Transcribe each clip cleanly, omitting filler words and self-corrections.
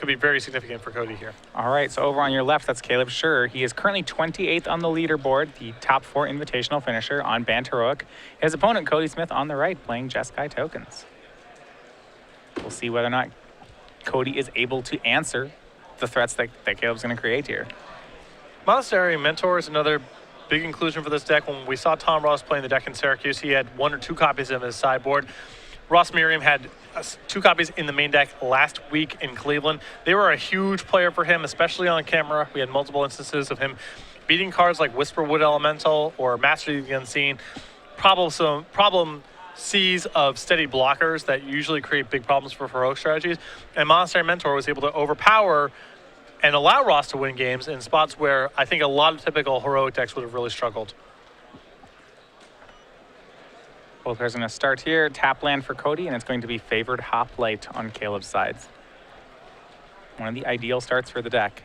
could be very significant for Cody here. All right, so over on your left, that's Caleb Scherer. He is currently 28th on the leaderboard, the top 4 invitational finisher on Bant Heroic. His opponent, Cody Smith, on the right, playing Jeskai tokens. We'll see whether or not Cody is able to answer the threats that Caleb's going to create here. Monastery Mentor is another big inclusion for this deck. When we saw Tom Ross playing the deck in Syracuse, he had 1 or 2 copies of his sideboard. Ross Merriam had 2 copies in the main deck last week in Cleveland. They were a huge player for him, especially on camera. We had multiple instances of him beating cards like Whisperwood Elemental or Master of the Unseen. Problem seas of steady blockers that usually create big problems for heroic strategies. And Monastery Mentor was able to overpower and allow Ross to win games in spots where I think a lot of typical heroic decks would have really struggled. Both players are going to start here. Tap land for Cody, and it's going to be Favored Hoplite on Caleb's sides. One of the ideal starts for the deck.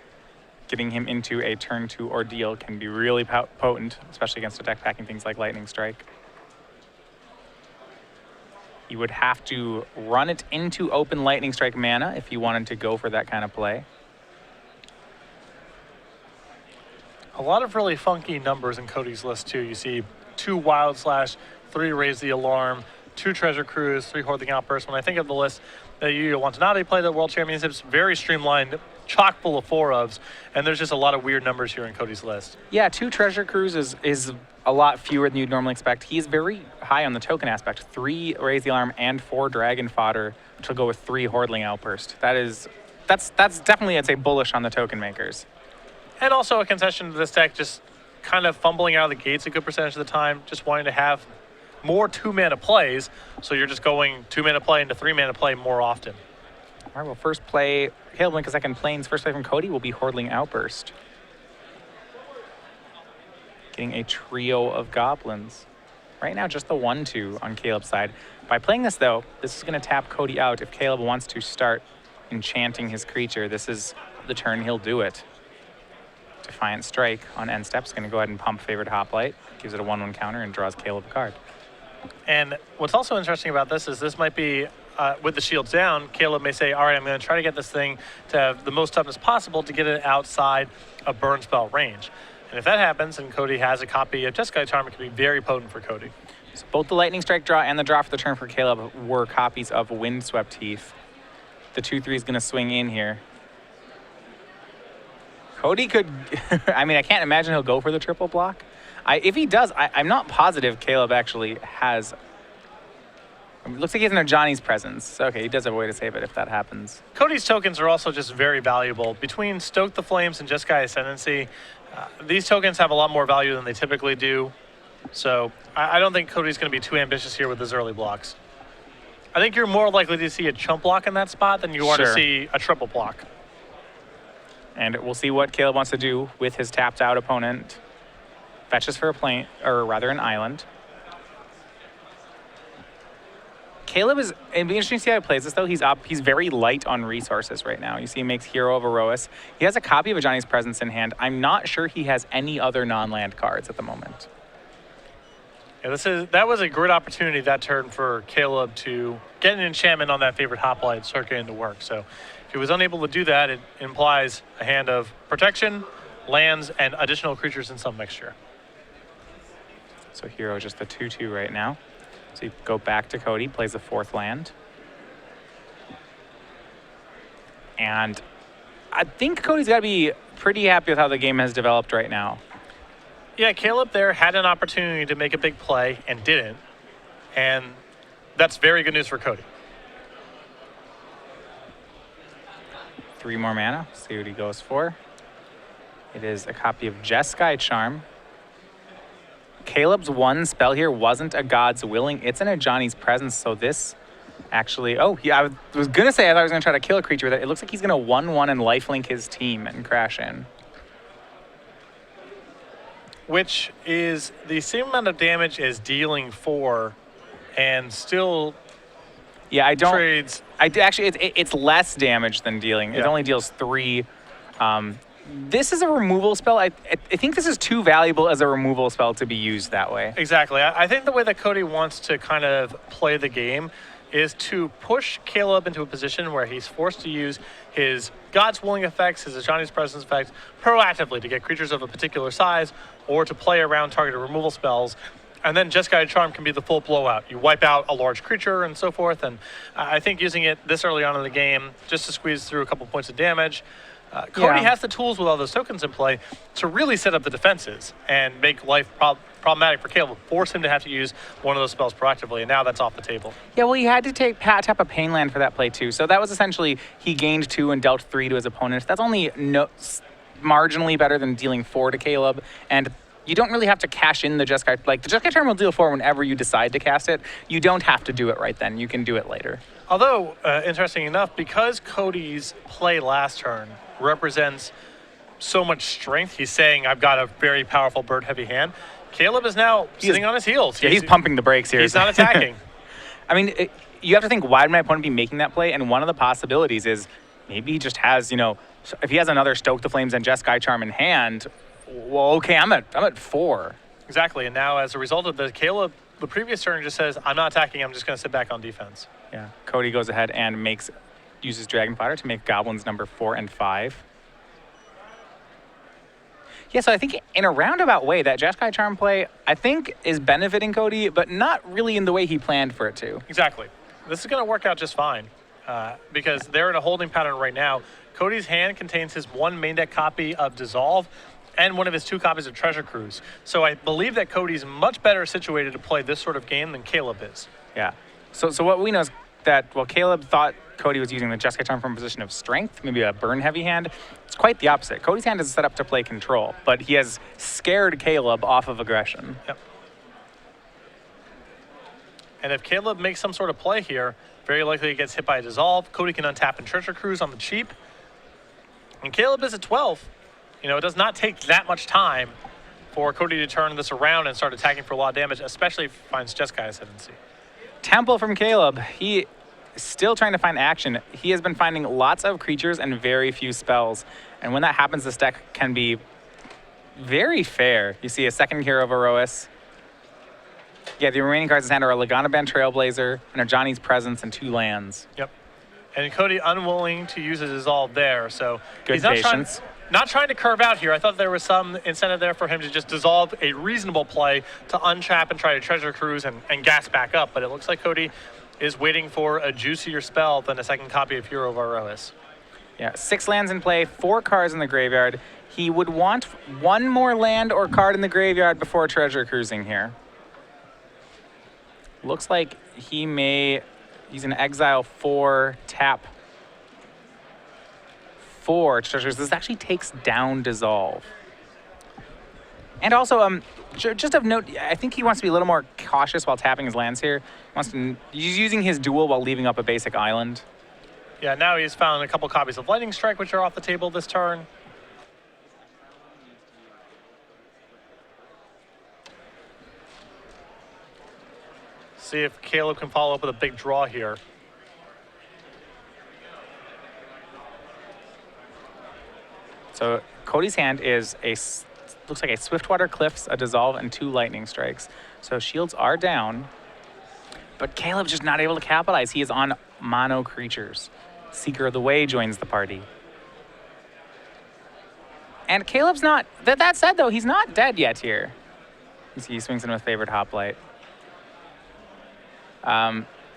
Getting him into a turn 2 ordeal can be really potent, especially against a deck packing things like Lightning Strike. You would have to run it into open Lightning Strike mana if you wanted to go for that kind of play. A lot of really funky numbers in Cody's list, too. You see 2 Wild Slash, 3 Raise the Alarm, 2 Treasure Cruise, 3 Hoarding Outburst. When I think of the list that Yu Watanabe played at World Championships, very streamlined, chock full of 4-ofs, and there's just a lot of weird numbers here in Cody's list. Yeah, 2 Treasure Cruise is a lot fewer than you'd normally expect. He's very high on the token aspect. 3 Raise the Alarm and 4 Dragon Fodder to go with 3 Hoarding Outburst. That's definitely, I'd say, bullish on the token makers. And also a concession to this deck, just kind of fumbling out of the gates a good percentage of the time, just wanting to have more 2-mana plays, so you're just going 2-mana play into 3-mana play more often. All right, well, first play, Caleb Link, second Plains. First play from Cody will be Hoarding Outburst. Getting a trio of goblins. Right now, just the 1-2 on Caleb's side. By playing this, though, this is going to tap Cody out. If Caleb wants to start enchanting his creature, this is the turn he'll do it. Defiant Strike on end step is going to go ahead and pump Favored Hoplite, gives it a 1/1 counter, and draws Caleb a card. And what's also interesting about this is this might be, with the shields down, Caleb may say, all right, I'm going to try to get this thing to have the most toughness possible to get it outside of burn spell range. And if that happens, and Cody has a copy of Jeskai Charm, it could be very potent for Cody. So both the Lightning Strike draw and the draw for the turn for Caleb were copies of Windswept Heath. The 2/3 is going to swing in here. Cody could, I mean, I can't imagine he'll go for the triple block. If he does, I'm not positive Caleb actually has, it looks like he has an Johnny's Presence. Okay, he does have a way to save it if that happens. Cody's tokens are also just very valuable. Between Stoke the Flames and Jeskai Ascendancy, these tokens have a lot more value than they typically do. So I don't think Cody's going to be too ambitious here with his early blocks. I think you're more likely to see a chump block in that spot than you are to see a triple block. And we'll see what Caleb wants to do with his tapped out opponent. Fetches for a plane, or rather an island. Caleb is, it'd be interesting to see how he plays this though. He's very light on resources right now. You see he makes Hero of Erois. He has a copy of a Johnny's Presence in hand. I'm not sure he has any other non-land cards at the moment. Yeah, that was a great opportunity that turn for Caleb to get an enchantment on that Favored Hoplite, start getting to work. So if he was unable to do that, it implies a hand of protection, lands, and additional creatures in some mixture. So Hero is just the 2/2 right now. So you go back to Cody, plays the 4th land. And I think Cody's got to be pretty happy with how the game has developed right now. Yeah, Caleb there had an opportunity to make a big play and didn't. And that's very good news for Cody. 3 more mana. See what he goes for. It is a copy of Jeskai Charm. Caleb's 1 spell here wasn't a God's Willing. It's in a Johnny's Presence, so this actually... Oh, I was going to say I thought I was going to try to kill a creature with it. It looks like he's going to 1/1 and lifelink his team and crash in. Which is the same amount of damage as dealing 4 and still... Yeah, I don't... Trades. Actually, it's less damage than dealing. Yeah. It only deals 3. This is a removal spell. I think this is too valuable as a removal spell to be used that way. Exactly. I think the way that Cody wants to kind of play the game is to push Caleb into a position where he's forced to use his God's Willing effects, his Ajani's Presence effects, proactively to get creatures of a particular size or to play around targeted removal spells. And then Jeskai Charm can be the full blowout. You wipe out a large creature and so forth. And I think using it this early on in the game just to squeeze through a couple points of damage, Cody has the tools with all those tokens in play to really set up the defenses and make life problematic for Caleb, force him to have to use one of those spells proactively, and now that's off the table. Yeah, well, he had to tap a pain land for that play too. So that was essentially he gained 2 and dealt 3 to his opponent. That's only marginally better than dealing 4 to Caleb, and you don't really have to cash in the Jeskai. Like, the Jeskai Charm will deal 4 whenever you decide to cast it. You don't have to do it right then. You can do it later. Although, interesting enough, because Cody's play last turn represents so much strength, he's saying, I've got a very powerful bird-heavy hand. Caleb is now sitting on his heels. Yeah, he's pumping the brakes here. He's not attacking. I mean, you have to think, why would my opponent be making that play? And one of the possibilities is maybe he just has, if he has another Stoke the Flames and Jeskai Charm in hand, well, okay, I'm at 4. Exactly, and now as a result of this, Caleb, the previous turn just says, I'm not attacking, I'm just going to sit back on defense. Yeah, Cody goes ahead and uses Dragon Fodder to make Goblins number 4 and 5. Yeah, so I think in a roundabout way, that Jeskai Charm play, I think, is benefiting Cody, but not really in the way he planned for it to. Exactly. This is going to work out just fine because they're in a holding pattern right now. Cody's hand contains his 1 main deck copy of Dissolve and one of his 2 copies of Treasure Cruise. So I believe that Cody's much better situated to play this sort of game than Caleb is. Yeah. So what we know is that, well, Caleb thought Cody was using the Jeskai Charm from a position of strength, maybe a burn-heavy hand. It's quite the opposite. Cody's hand is set up to play control, but he has scared Caleb off of aggression. Yep. And if Caleb makes some sort of play here, very likely he gets hit by a Dissolve. Cody can untap and Treasure Cruise on the cheap. And Caleb is at 12. It does not take that much time for Cody to turn this around and start attacking for a lot of damage, especially if he finds Jeskai Ascendancy. Temple from Caleb. He is still trying to find action. He has been finding lots of creatures and very few spells. And when that happens, this deck can be very fair. You see a second Hero of Erois. Yeah, the remaining cards in his hand are a Laganaban Trailblazer, an Ajani's Presence, and 2 lands. Yep. And Cody unwilling to use a Dissolve there, so good he's patience. Not trying to curve out here. I thought there was some incentive there for him to just dissolve a reasonable play to untrap and try to Treasure Cruise and gas back up. But it looks like Cody is waiting for a juicier spell than a second copy of Hero of Erois. Yeah, 6 lands in play, 4 cards in the graveyard. He would want 1 more land or card in the graveyard before Treasure Cruising here. Looks like he's going to exile 4, tap 4 treasures. This actually takes down Dissolve. And also, just of note, I think he wants to be a little more cautious while tapping his lands here. He's using his duel while leaving up a basic island. Yeah, now he's found a couple copies of Lightning Strike, which are off the table this turn. See if Caleb can follow up with a big draw here. So Cody's hand is looks like a Swiftwater Cliffs, a Dissolve, and 2 Lightning Strikes. So shields are down, but Caleb's just not able to capitalize. He is on mono creatures. Seeker of the Way joins the party. And Caleb's not, that said though, he's not dead yet here. He swings in with Favored Hoplite.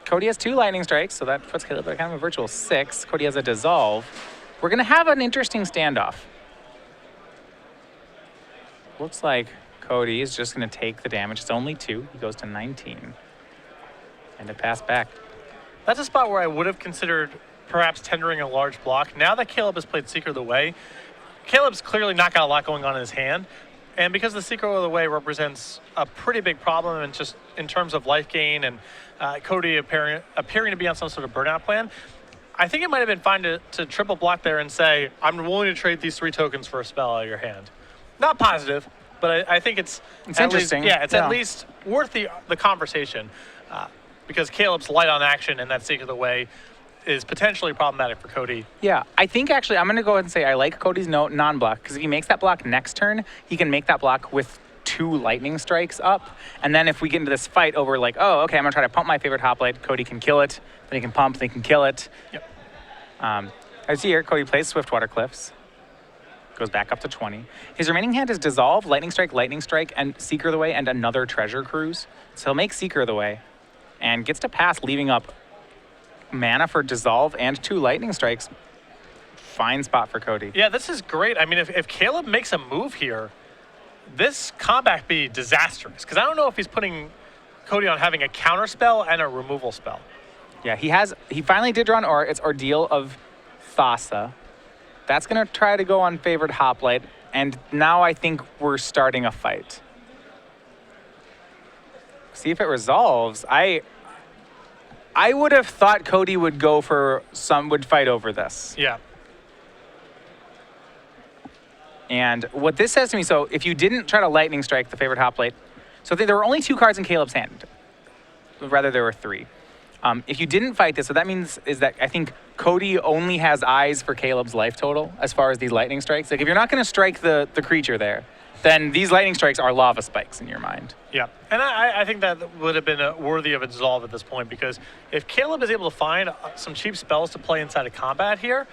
Cody has 2 Lightning Strikes, so that puts Caleb at kind of a virtual 6. Cody has a Dissolve. We're going to have an interesting standoff. Looks like Cody is just going to take the damage. It's only 2. He goes to 19. And a pass back. That's a spot where I would have considered perhaps tendering a large block. Now that Caleb has played Seeker of the Way, Caleb's clearly not got a lot going on in his hand. And because the Seeker of the Way represents a pretty big problem and just in terms of life gain and Cody appearing to be on some sort of burnout plan, I think it might have been fine to triple block there and say, I'm willing to trade these 3 tokens for a spell out of your hand. Not positive, but I think it's interesting. At least worth the conversation because Caleb's light on action and that Seeker of the Way is potentially problematic for Cody. Yeah, I think actually I'm going to go ahead and say I like Cody's non-block because if he makes that block next turn, he can make that block with 2 lightning strikes up. And then if we get into this fight over like, oh, okay, I'm going to try to pump my favorite hoplite. Cody can kill it. Then he can pump. Then he can kill it. Yep. As you hear, Cody plays Swiftwater Cliffs. Goes back up to 20. His remaining hand is Dissolve, Lightning Strike, and Seeker of the Way, and another Treasure Cruise. So he'll make Seeker of the Way and gets to pass, leaving up mana for Dissolve and 2 Lightning Strikes. Fine spot for Cody. Yeah, this is great. I mean, if Caleb makes a move here, this combat be disastrous. Because I don't know if he's putting Cody on having a counter spell and a removal spell. Yeah, he finally did draw its Ordeal of Thassa. That's going to try to go on favored hoplite, and now I think we're starting a fight. See if it resolves. I would have thought Cody would would fight over this. Yeah. And what this says to me, so if you didn't try to Lightning Strike the favorite hoplite, so there were only 2 cards in Caleb's hand. Rather, there were 3. If you didn't fight this, what that means is that I think Cody only has eyes for Caleb's life total as far as these lightning strikes. Like if you're not going to strike the creature there, then these lightning strikes are lava spikes in your mind. Yeah, and I think that would have been worthy of a dissolve at this point, because if Caleb is able to find some cheap spells to play inside of combat here,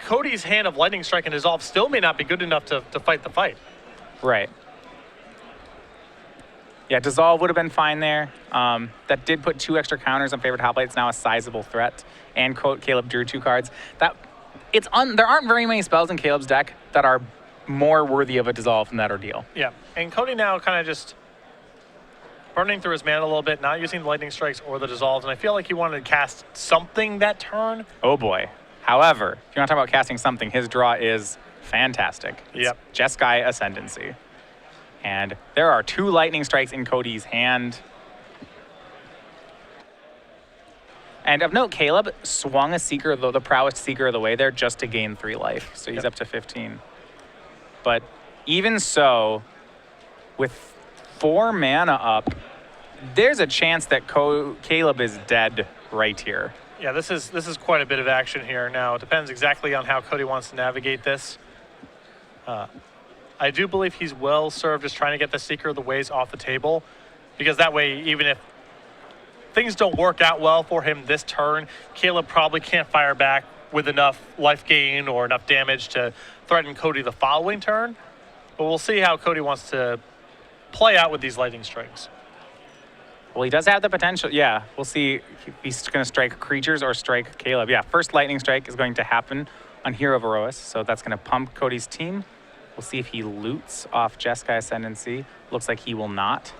Cody's hand of lightning strike and dissolve still may not be good enough to fight the fight. Right. Yeah, Dissolve would have been fine there. That did put 2 extra counters on favorite hoplite. It's now a sizable threat. And Caleb drew 2 cards. There aren't very many spells in Caleb's deck that are more worthy of a Dissolve than that Ordeal. Yeah, and Cody now kind of just burning through his mana a little bit, not using the lightning strikes or the dissolves, and I feel like he wanted to cast something that turn. Oh boy. However, if you're not talking about casting something, his draw is fantastic. Yep. It's Jeskai Ascendancy. And there are 2 lightning strikes in Cody's hand. And of note, Caleb swung a Seeker, the prowess Seeker of the Way there just to gain 3 life. So he's up to 15. But even so, with 4 mana up, there's a chance that Caleb is dead right here. Yeah, this is quite a bit of action here. Now, it depends exactly on how Cody wants to navigate this. I do believe he's well served just trying to get the Seeker of the Ways off the table, because that way, even if things don't work out well for him this turn, Caleb probably can't fire back with enough life gain or enough damage to threaten Cody the following turn. But we'll see how Cody wants to play out with these lightning strikes. Well, he does have the potential. Yeah, we'll see if he's going to strike creatures or strike Caleb. Yeah, first lightning strike is going to happen on Hero of Erois, so that's going to pump Cody's team. We'll see if he loots off Jeskai Ascendancy. Looks like he will not.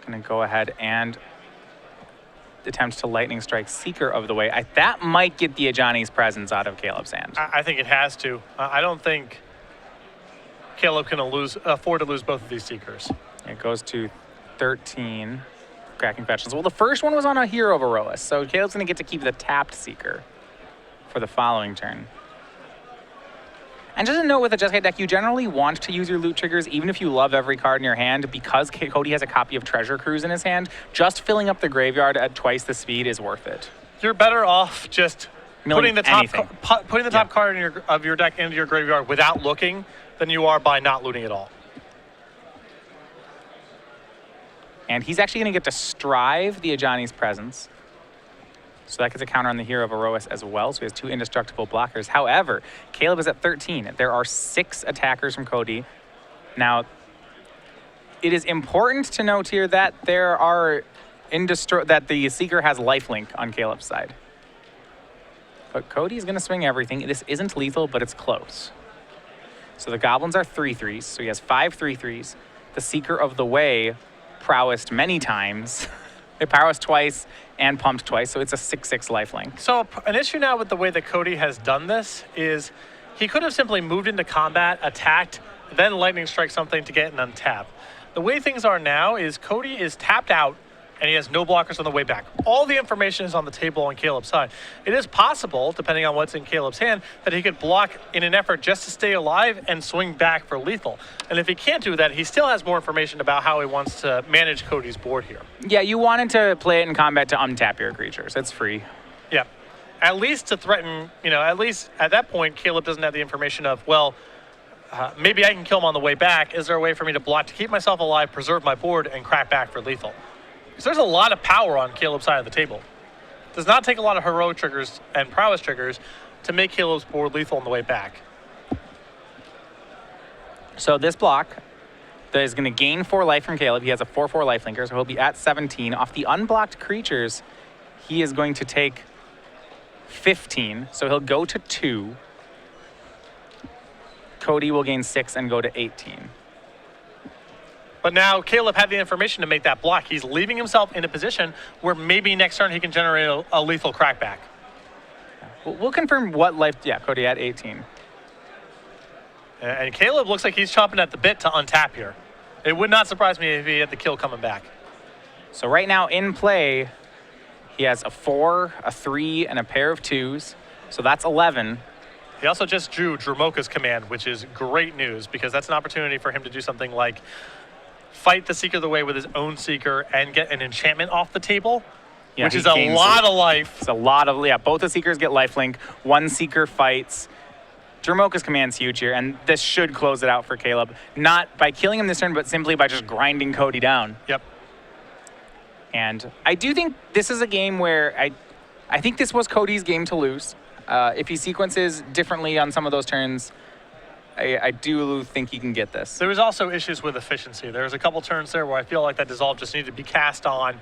Going to go ahead and attempt to lightning strike Seeker of the Way. That might get the Ajani's Presence out of Caleb's hand. I think it has to. I don't think Caleb can afford to lose both of these Seekers. It goes to 13 Cracking Fetches. Well, the first one was on a Hero of Erois, so Caleb's going to get to keep the tapped Seeker for the following turn. And just a note with the Jeskai deck, you generally want to use your loot triggers even if you love every card in your hand, because Cody has a copy of Treasure Cruise in his hand. Just filling up the graveyard at twice the speed is worth it. You're better off just putting the top anything. card of your deck into your graveyard without looking than you are by not looting at all. And he's actually going to get to Strive the Ajani's Presence. So that gets a counter on the Hero of Erois as well. So he has 2 indestructible blockers. However, Caleb is at 13. There are 6 attackers from Cody. Now, it is important to note here that that the Seeker has lifelink on Caleb's side. But Cody's going to swing everything. This isn't lethal, but it's close. So the goblins are 3/3s. So he has 5 3/3s. The Seeker of the Way prowessed many times. It prowessed twice and pumped twice, so it's a 6/6 lifelink. So an issue now with the way that Cody has done this is he could have simply moved into combat, attacked, then lightning strike something to get an untap. The way things are now is Cody is tapped out and he has no blockers on the way back. All the information is on the table on Caleb's side. It is possible, depending on what's in Caleb's hand, that he could block in an effort just to stay alive and swing back for lethal. And if he can't do that, he still has more information about how he wants to manage Cody's board here. Yeah, you wanted to play it in combat to untap your creatures. It's free. Yeah. at least to threaten, at least at that point, Caleb doesn't have the information of, well, maybe I can kill him on the way back. Is there a way for me to block to keep myself alive, preserve my board, and crack back for lethal? Because there's a lot of power on Caleb's side of the table. It does not take a lot of heroic triggers and prowess triggers to make Caleb's board lethal on the way back. So this block that is going to gain 4 life from Caleb. He has a 4/4 lifelinker, so he'll be at 17. Off the unblocked creatures, he is going to take 15, so he'll go to 2. Cody will gain 6 and go to 18. But now Caleb had the information to make that block. He's leaving himself in a position where maybe next turn he can generate a lethal crackback. We'll confirm what life. Yeah, Cody at 18. And Caleb looks like he's chomping at the bit to untap here. It would not surprise me if he had the kill coming back. So right now in play, he has a 4, a 3, and a pair of 2s. So that's 11. He also just drew Dramoka's command, which is great news because that's an opportunity for him to do something like fight the Seeker of the Way with his own Seeker and get an enchantment off the table, which is a lot of life. It's a lot of, both the Seekers get lifelink. One Seeker fights. Dramoka's command's huge here, and this should close it out for Caleb. Not by killing him this turn, but simply by just grinding Cody down. Yep. And I do think this is a game where I think this was Cody's game to lose. If he sequences differently on some of those turns, I do think he can get this. There was also issues with efficiency. There was a couple turns there where I feel like that Dissolve just needed to be cast on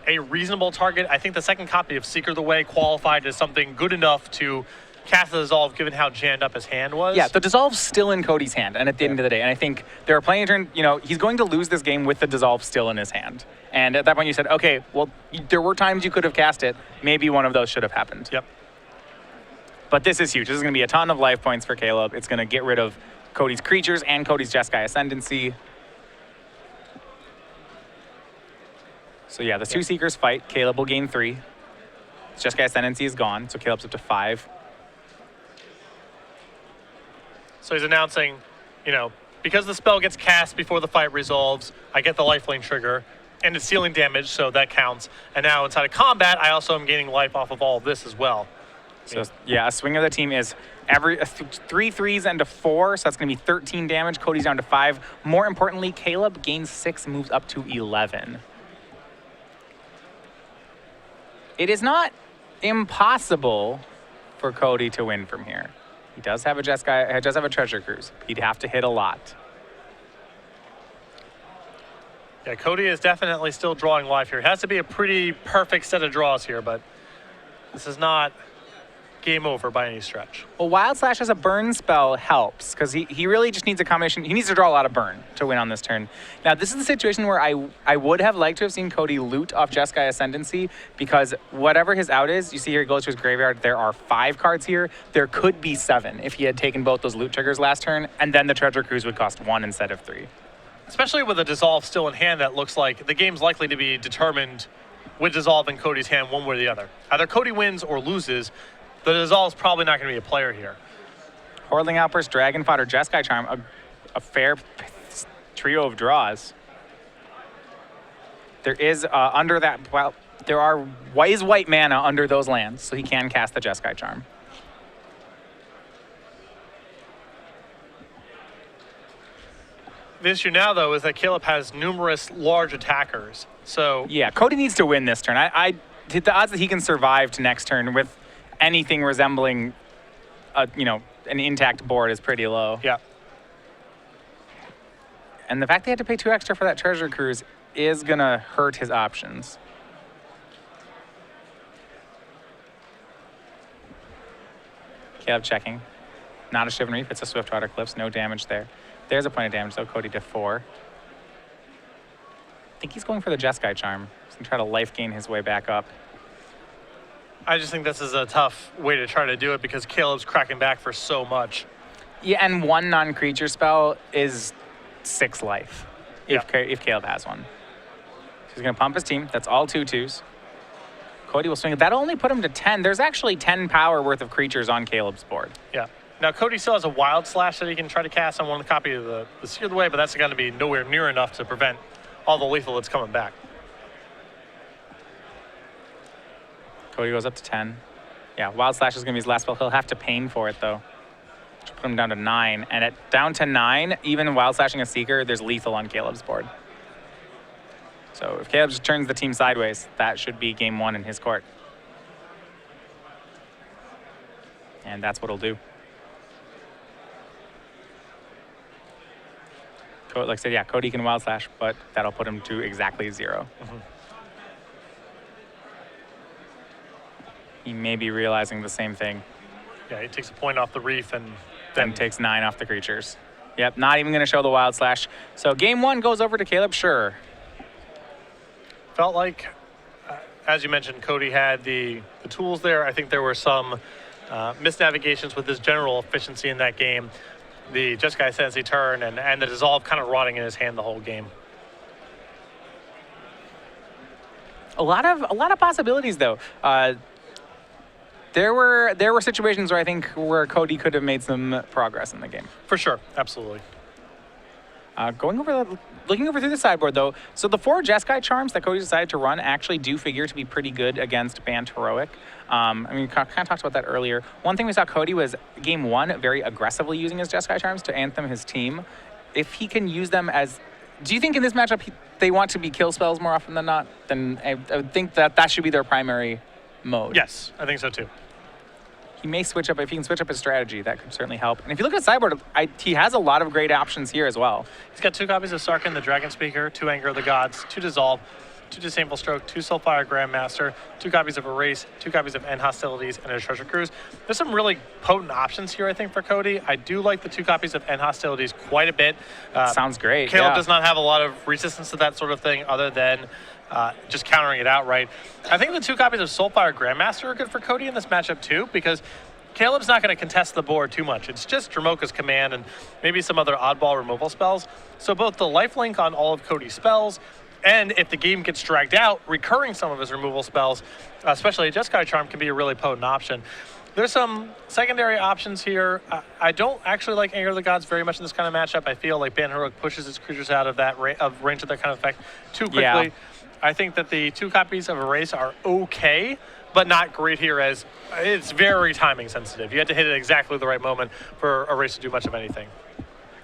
a reasonable target. I think the second copy of Seeker of the Way qualified as something good enough to cast the Dissolve given how jammed up his hand was. Yeah, the Dissolve's still in Cody's hand, and at the end of the day, and I think there are plenty of turns, he's going to lose this game with the Dissolve still in his hand. And at that point you said, okay, well, there were times you could have cast it. Maybe one of those should have happened. Yep. But this is huge. This is going to be a ton of life points for Caleb. It's going to get rid of Cody's creatures and Cody's Jeskai Ascendancy. So yeah, the 2 Seekers fight. Caleb will gain 3. His Jeskai Ascendancy is gone, so Caleb's up to 5. So he's announcing, because the spell gets cast before the fight resolves, I get the lifelink trigger, and it's dealing damage, so that counts. And now inside of combat, I also am gaining life off of all of this as well. So yeah, a swing of the team is 3 3s and a 4, so that's going to be 13 damage. Cody's down to 5. More importantly, Caleb gains 6, moves up to 11. It is not impossible for Cody to win from here. He does have a Jeskai, he does have a Treasure Cruise. He'd have to hit a lot. Yeah, Cody is definitely still drawing life here. It has to be a pretty perfect set of draws here, but this is not game over by any stretch. Well, Wild Slash as a burn spell helps because he really just needs a combination. He needs to draw a lot of burn to win on this turn. Now, this is the situation where I would have liked to have seen Cody loot off Jeskai Ascendancy because whatever his out is, you see here he goes to his graveyard. There are 5 cards here. There could be 7 if he had taken both those loot triggers last turn, and then the Treasure Cruise would cost 1 instead of 3. Especially with a Dissolve still in hand, that looks like the game's likely to be determined with Dissolve in Cody's hand one way or the other. Either Cody wins or loses. The Dissolve's probably not going to be a player here. Hordeling Outburst, Dragon Fodder, Jeskai Charm, a fair trio of draws. There is under that, well, there are white mana under those lands, so he can cast the Jeskai Charm. The issue now, though, is that Caleb has numerous large attackers. So yeah, Cody needs to win this turn. The odds that he can survive to next turn with anything resembling an intact board is pretty low. yeah. And the fact they had to pay 2 extra for that Treasure Cruise is gonna hurt his options. Caleb checking. Not a Shivan Reef, it's a Swiftwater Cliffs, no damage there. There's a point of damage, though. Cody to 4. I think he's going for the Jeskai Charm. He's gonna try to life gain his way back up. I just think this is a tough way to try to do it because Caleb's cracking back for so much. Yeah, and 1 non-creature spell is 6 life if Caleb has one. So he's going to pump his team. That's all 2/2s. Cody will swing it. That'll only put him to 10. There's actually 10 power worth of creatures on Caleb's board. Yeah. Now, Cody still has a Wild Slash that he can try to cast on one copy of the Seer of the Way, but that's going to be nowhere near enough to prevent all the lethal that's coming back. Cody goes up to 10. Yeah, Wild Slash is going to be his last spell. He'll have to pain for it, though. Which will put him down to 9. And down to 9, even Wild Slashing a Seeker, there's lethal on Caleb's board. So if Caleb just turns the team sideways, that should be game 1 in his court. And that's what he'll do. Like I said, yeah, Cody can Wild Slash, but that'll put him to exactly 0. Mm-hmm. He may be realizing the same thing. Yeah, he takes a point off the reef and Then takes 9 off the creatures. Yep, not even going to show the Wild Slash. So game 1 goes over to Caleb Scherer. Felt like, as you mentioned, Cody had the tools there. I think there were some misnavigations with his general efficiency in that game. The Jeskai Sensei turn and the Dissolve kind of rotting in his hand the whole game. A lot of possibilities, though. There were situations where I think where Cody could have made some progress in the game. For sure, absolutely. Looking over through the sideboard, though, so the 4 Jeskai charms that Cody decided to run actually do figure to be pretty good against Banned Heroic. I mean, we kind of talked about that earlier. One thing we saw Cody was game 1 very aggressively using his Jeskai charms to anthem his team. If he can use them as, do you think in this matchup they want to be kill spells more often than not? Then I would think that should be their primary mode. Yes, I think so too. He may switch up, if he can switch up his strategy, that could certainly help. And if you look at sideboard, he has a lot of great options here as well. He's got 2 copies of Sarkhan, the Dragon Speaker, 2 Anger of the Gods, 2 Dissolve, 2 Disdainful Stroke, 2 Soulfire Grandmaster, 2 copies of Erase, 2 copies of End Hostilities, and a Treasure Cruise. There's some really potent options here, I think, for Cody. I do like the 2 copies of End Hostilities quite a bit. Sounds great. Caleb yeah. does not have a lot of resistance to that sort of thing other than just countering it outright. I think the 2 copies of Soulfire Grandmaster are good for Cody in this matchup too, because Caleb's not going to contest the board too much. It's just Dromoka's Command and maybe some other oddball removal spells. So both the lifelink on all of Cody's spells, and if the game gets dragged out, recurring some of his removal spells, especially a Jeskai Charm, can be a really potent option. There's some secondary options here. I don't actually like Anger of the Gods very much in this kind of matchup. I feel like Banned Heroic pushes its creatures out of that range of that kind of effect too quickly. Yeah. I think that the 2 copies of Erase are okay, but not great here, as it's very timing sensitive. You have to hit it exactly the right moment for Erase to do much of anything.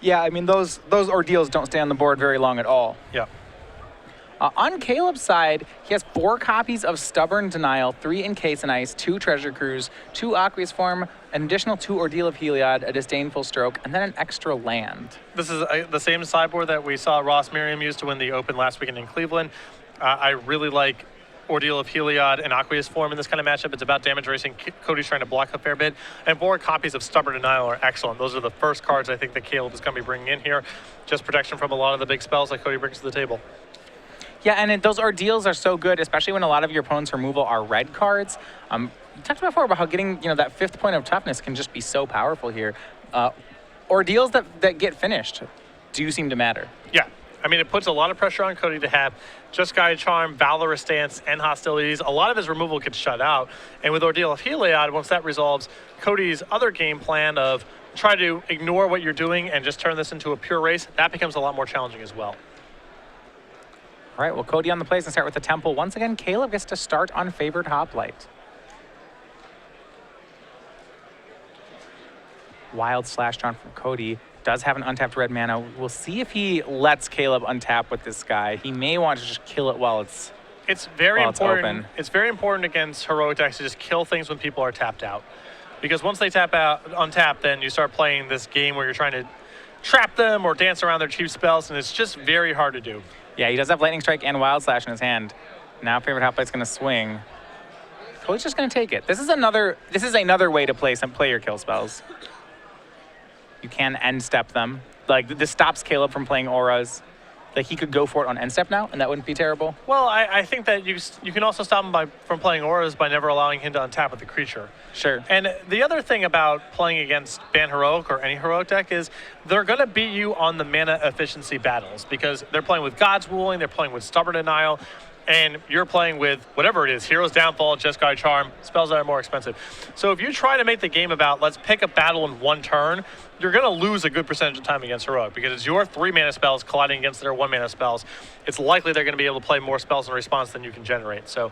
Yeah, I mean, those ordeals don't stay on the board very long at all. Yeah. On Caleb's side, he has 4 copies of Stubborn Denial, 3 Encase in Ice, 2 Treasure Cruise, 2 Aqueous Form, an additional 2 Ordeal of Heliod, a Disdainful Stroke, and then an extra land. This is the same sideboard that we saw Ross Merriam use to win the Open last weekend in Cleveland. I really like Ordeal of Heliod and Aqueous Form in this kind of matchup. It's about damage racing. Cody's trying to block a fair bit. And 4 copies of Stubborn Denial are excellent. Those are the first cards I think that Caleb is going to be bringing in here. Just protection from a lot of the big spells that Cody brings to the table. Yeah, and those ordeals are so good, especially when a lot of your opponent's removal are red cards. We talked before about how getting that 5th point of toughness can just be so powerful here. Ordeals that get finished do seem to matter. Yeah. I mean, it puts a lot of pressure on Cody to have Jeskai Charm, Valorous Stance, and Hostilities. A lot of his removal gets shut out. And with Ordeal of Heliod, once that resolves, Cody's other game plan of try to ignore what you're doing and just turn this into a pure race, that becomes a lot more challenging as well. All right, well, Cody on the place and start with the Temple. Once again, Caleb gets to start on Favored Hoplite. Wild Slash Drawn from Cody. Does have an untapped red mana. We'll see if he lets Caleb untap with this guy. He may want to just kill it while it's very important. Open. It's very important against heroic decks to just kill things when people are tapped out, because once they tap out, untap, then you start playing this game where you're trying to trap them or dance around their cheap spells, and it's just very hard to do. Yeah, he does have Lightning Strike and Wild Slash in his hand. Now Favored Hoplite's going to swing. Cody's just going to take it. This is another way to play your kill spells. You can end step them. Like, this stops Caleb from playing auras. Like, he could go for it on end step now, and that wouldn't be terrible. Well, I think that you can also stop him from playing auras by never allowing him to untap with the creature. Sure. And the other thing about playing against Ban Heroic or any heroic deck is they're going to beat you on the mana efficiency battles, because they're playing with God's Wooing, they're playing with Stubborn Denial, and you're playing with whatever it is, Hero's Downfall, Jeskai Charm, spells that are more expensive. So if you try to make the game about let's pick a battle in one turn, you're going to lose a good percentage of time against Heroic, because it's your 3 mana spells colliding against their 1 mana spells. It's likely they're going to be able to play more spells in response than you can generate. So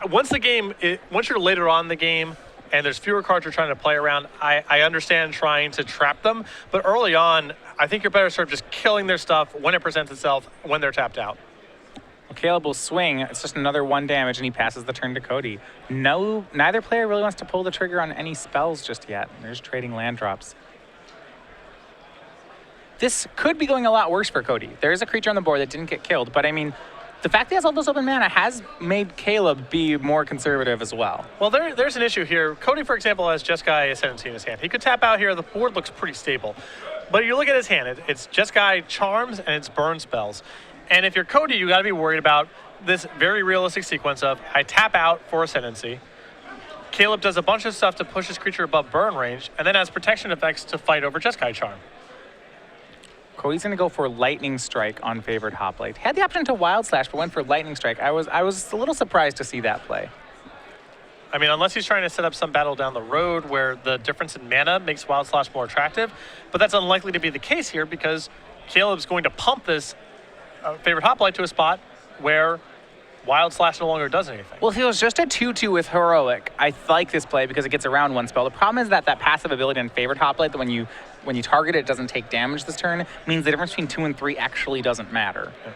once you're later on in the game and there's fewer cards you're trying to play around, I understand trying to trap them. But early on, I think you're better served just killing their stuff when it presents itself, when they're tapped out. Well, Caleb will swing. It's just another 1 damage, and he passes the turn to Cody. Neither player really wants to pull the trigger on any spells just yet. They're just trading land drops. This could be going a lot worse for Cody. There is a creature on the board that didn't get killed, but I mean, the fact that he has all this open mana has made Caleb be more conservative as well. Well, there's an issue here. Cody, for example, has Jeskai Ascendancy in his hand. He could tap out here. The board looks pretty stable. But you look at his hand, it's Jeskai Charms and it's burn spells. And if you're Cody, you got to be worried about this very realistic sequence of I tap out for Ascendancy. Caleb does a bunch of stuff to push his creature above burn range, and then has protection effects to fight over Jeskai Charm. Cody's going to go for Lightning Strike on favored Hoplite. Had the option to Wild Slash, but went for Lightning Strike. I was a little surprised to see that play. I mean, unless he's trying to set up some battle down the road where the difference in mana makes Wild Slash more attractive, but that's unlikely to be the case here because Caleb's going to pump this favorite Hoplite to a spot where Wild Slash no longer does anything. Well, if it was just a 2/2 with Heroic, I like this play because it gets around one spell. The problem is that passive ability on favorite Hoplite, that when you target it, it doesn't take damage this turn, means the difference between 2 and 3 actually doesn't matter. Yeah.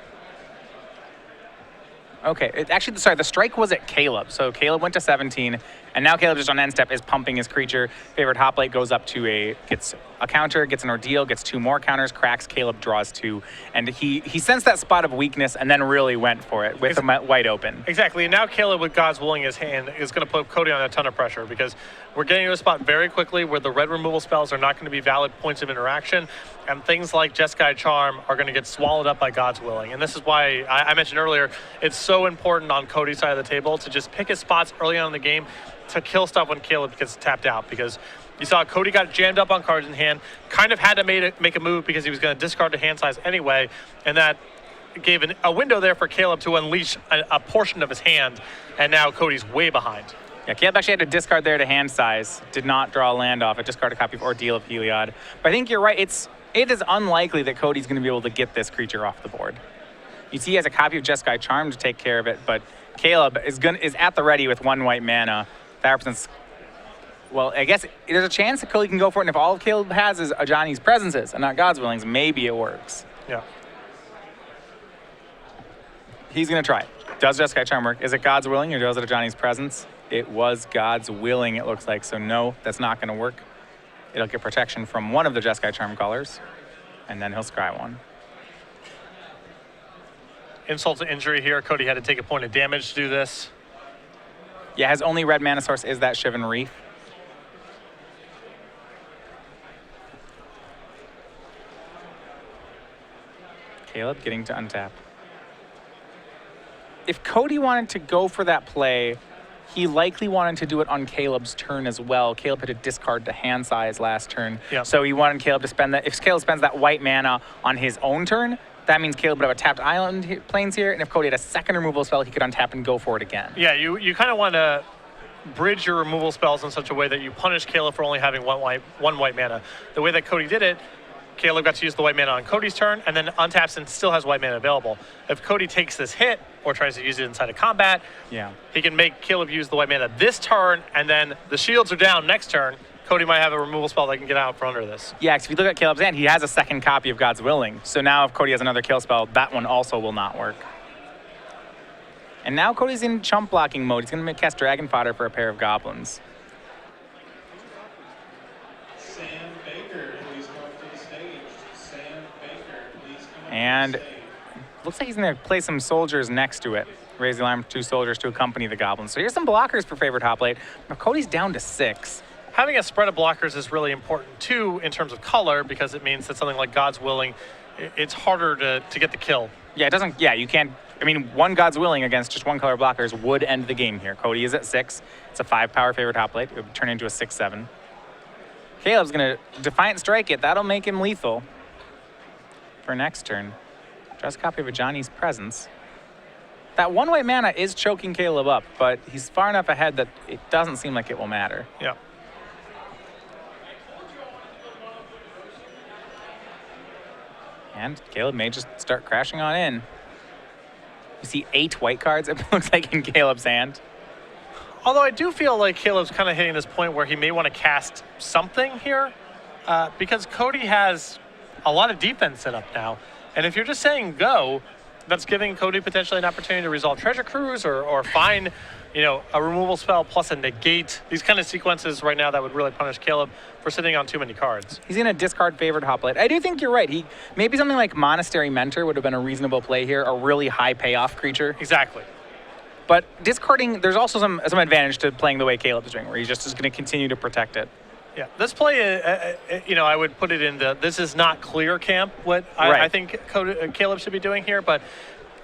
Okay, the strike was at Caleb. So Caleb went to 17, and now Caleb just on end step is pumping his creature. Favorite Hoplite goes up to gets a counter, gets an ordeal, gets 2 more counters, cracks, Caleb draws 2. And he sensed that spot of weakness and then really went for it with him wide open. Exactly, and now Caleb with God's Willing in his hand is going to put Cody on a ton of pressure because we're getting to a spot very quickly where the red removal spells are not going to be valid points of interaction, and things like Jeskai Charm are going to get swallowed up by God's Willing. And this is why I mentioned earlier, it's so important on Cody's side of the table to just pick his spots early on in the game to kill stuff when Caleb gets tapped out, because you saw Cody got jammed up on cards in hand, kind of had to make a move because he was going to discard the hand size anyway, and that gave a window there for Caleb to unleash a portion of his hand, and now Cody's way behind. Yeah, Caleb actually had to discard there to hand size, did not draw a land off, it discarded a copy of Ordeal of Heliod. But I think you're right, it is unlikely that Cody's going to be able to get this creature off the board. You see he has a copy of Jeskai Charm to take care of it, but Caleb is at the ready with 1 white mana. That represents, well, I guess there's a chance that Cody can go for it, and if all Caleb has is Ajani's Presences and not God's Willings, maybe it works. Yeah. He's going to try it. Does Jeskai Charm work? Is it God's Willing or does it Ajani's Presence? It was God's Willing, it looks like, so no, that's not going to work. It'll get protection from one of the Jeskai Charm colors, and then he'll scry one. Insult to injury here. Cody had to take a point of damage to do this. Yeah, his only red mana source is that Shivan Reef. Caleb getting to untap. If Cody wanted to go for that play, he likely wanted to do it on Caleb's turn as well. Caleb had to discard the hand size last turn. Yep. So he wanted Caleb to spend that. If Caleb spends that white mana on his own turn, that means Caleb would have a tapped island planes here, and if Cody had a second removal spell, he could untap and go for it again. Yeah, you kind of want to bridge your removal spells in such a way that you punish Caleb for only having one white mana. The way that Cody did it, Caleb got to use the white mana on Cody's turn and then untaps and still has white mana available. If Cody takes this hit or tries to use it inside of combat, he can make Caleb use the white mana this turn, and then the shields are down next turn. Cody might have a removal spell that can get out from under this. Yeah, because if you look at Caleb's hand, he has a second copy of God's Willing. So now if Cody has another kill spell, that one also will not work. And now Cody's in chump blocking mode. He's going to cast Dragon Fodder for a pair of goblins. Sam Baker, please come to the stage. Sam Baker, please come And to the stage. looks like he's going to play some soldiers next to it. Raise the alarm for 2 soldiers to accompany the goblins. So here's some blockers for favorite Hoplite. Now Cody's down to 6. Having a spread of blockers is really important too in terms of color, because it means that something like God's Willing, it's harder to get the kill. Yeah, it doesn't. Yeah, you can't. I mean, one God's Willing against just one color blockers would end the game here. Cody is at 6. It's a 5-power favorite Hoplite. It would turn into a 6/7. Caleb's going to Defiant Strike it. That'll make him lethal for next turn. Draws a copy of Ajani's Presence. That 1 white mana is choking Caleb up, but he's far enough ahead that it doesn't seem like it will matter. Yeah. And Caleb may just start crashing on in. You see 8 white cards, it looks like, in Caleb's hand. Although I do feel like Caleb's kind of hitting this point where he may want to cast something here because Cody has a lot of defense set up now. And if you're just saying go, that's giving Cody potentially an opportunity to resolve Treasure Cruise or find, a removal spell plus a negate. These kind of sequences right now that would really punish Caleb for sitting on too many cards. He's going to discard favored hoplite. I do think you're right. Maybe something like Monastery Mentor would have been a reasonable play here, a really high payoff creature. Exactly. But discarding, there's also some advantage to playing the way Caleb's doing, where he's just going to continue to protect it. Yeah, this play, I would put it in this is not clear camp, what Right. I think Caleb should be doing here, but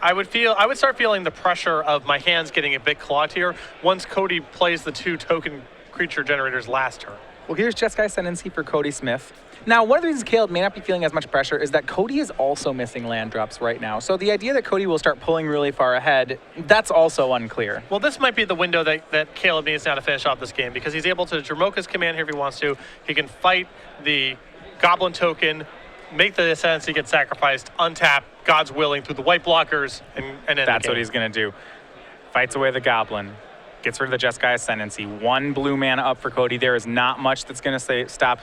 I would start feeling the pressure of my hands getting a bit clogged here once Cody plays the 2 token creature generators last turn. Well, here's Jeskai Ascendancy for Cody Smith. Now, one of the reasons Caleb may not be feeling as much pressure is that Cody is also missing land drops right now. So the idea that Cody will start pulling really far ahead, that's also unclear. Well, this might be the window that Caleb needs now to finish off this game because he's able to Jamoka's command here if he wants to. He can fight the Goblin token, make the Ascendancy get sacrificed, untap, God's willing, through the white blockers, and end the That's game. what he's going to do. Fights away the Goblin, gets rid of the Jeskai Ascendancy. 1 blue mana up for Cody. There is not much that's going to stop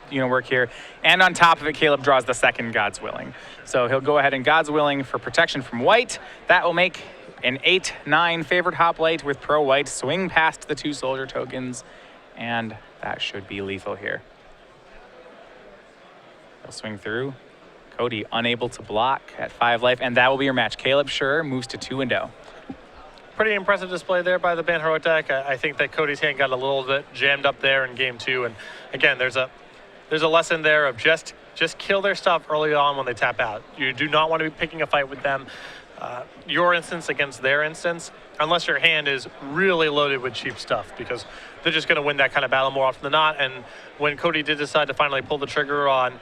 work here. And on top of it, Caleb draws the 2nd God's Willing. So he'll go ahead and God's Willing for protection from white. That will make an 8/9 favored hoplite with pro white swing past the 2 soldier tokens, and that should be lethal here. He'll swing through. Cody unable to block at 5 life, and that will be your match. Caleb Scherer moves to 2-0. Pretty impressive display there by the Ban Heroic deck. I think that Cody's hand got a little bit jammed up there in game 2, and again, there's a lesson there of just kill their stuff early on when they tap out. You do not want to be picking a fight with them, your instance against their instance, unless your hand is really loaded with cheap stuff, because they're just going to win that kind of battle more often than not. And when Cody did decide to finally pull the trigger on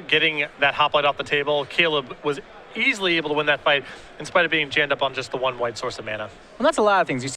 getting that hoplite off the table, Caleb was easily able to win that fight in spite of being jammed up on just the 1 white source of mana. Well, that's a lot of things. You